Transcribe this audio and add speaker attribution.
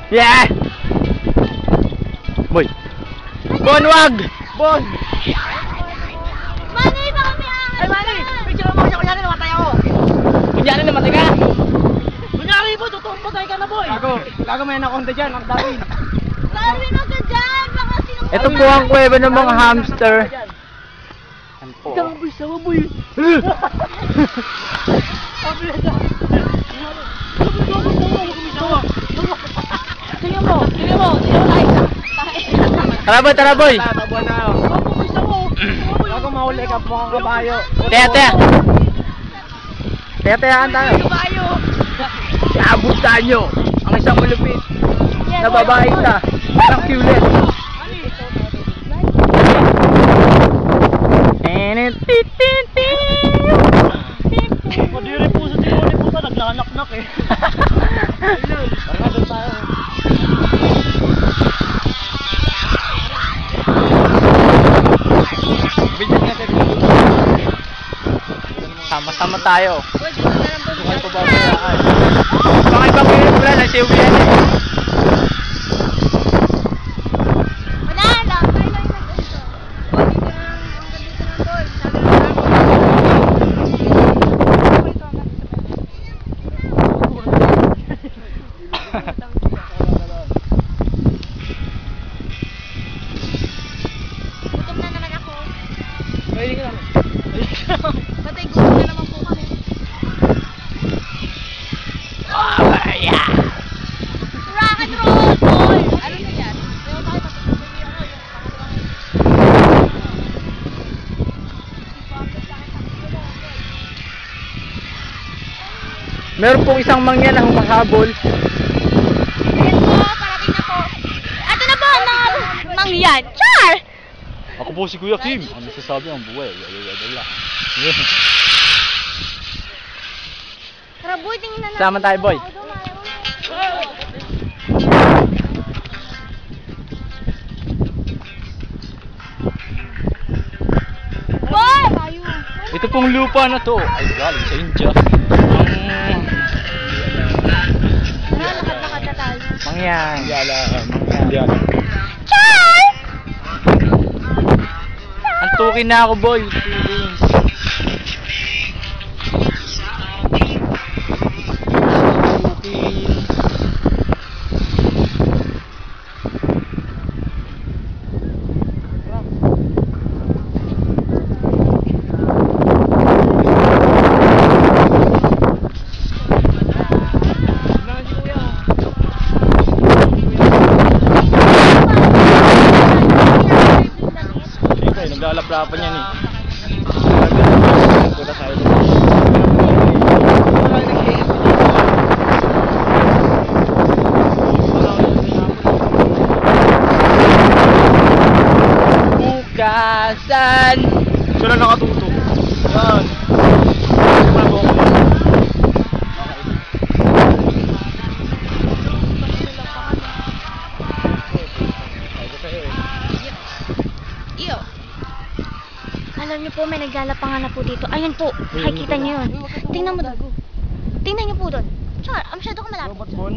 Speaker 1: Yeah! Boy! Bon, wag! Bon!
Speaker 2: Manny, baka may ahas!
Speaker 3: Ay, Manny! Picture mo siya, kunyari namatay ako.
Speaker 1: Kunyari namatay ka?
Speaker 3: Kunyari po, totoong patay ka na, boy. Gago may anaconda dyan, ang Darwin.
Speaker 2: Darwin, wag ka dyan! Baka sinong...
Speaker 1: Ito po ang kuweba ng mga hamster. Yan po.
Speaker 3: Boy, sawa, boy. Tingnan mo tayo.
Speaker 1: Tara boy, tara boy!
Speaker 3: Tatakbo na ako. Gago mahuli ka, mukhang kabayo.
Speaker 1: Teya, teya! Teya-teyaan tayo.
Speaker 3: Kabayo!
Speaker 1: Naabutan nyo ang isang malupit na babae sa parang culet.
Speaker 3: Madiri po sa simuli po ka, nagnanak-nak eh. Ayun, doon tayo.
Speaker 1: Sama-sama tayo.
Speaker 3: Sukay pa ba bayaan?
Speaker 1: Mga ibang wala na si Ubian eh.
Speaker 2: Wala lang, tayo lang yung nag-ito. O, dito na lang, gutom na naman ako.
Speaker 3: Pwede ka naman.
Speaker 2: Patay, gutom na naman po kami. Rock and roll, boy! Ano na yan? Ayaw tayo, patutulog yung
Speaker 1: Meron pong isang mangyan na humahabol.
Speaker 2: Ayan po, parating na po. Ito na po, mga mangyan. Char!
Speaker 1: Ako po si Kuya Kim. Ano sasabi ang buhay?
Speaker 2: Tara, boy, tingin na natin.
Speaker 1: Sama tayo, boy.
Speaker 2: Boy!
Speaker 1: Ito pong lupa na to ay galing sa India.
Speaker 2: Tara, lakad-lakad na tayo.
Speaker 1: Mangyan.
Speaker 3: Mangyan.
Speaker 2: Char!
Speaker 1: Antukin na ako, boy.
Speaker 3: Siyempre, naglalaplapan yan eh. Pura tayo.
Speaker 1: Bukasan.
Speaker 3: Sila nakatutok. Yan.
Speaker 2: Iyo. Alam niyo po, may naglalapangan na po dito. Ayun po, makikita niyo yun. Tingnan mo doon. Tingnan niyo po doon. Char, masyado ka malapit.
Speaker 3: Robot Bon.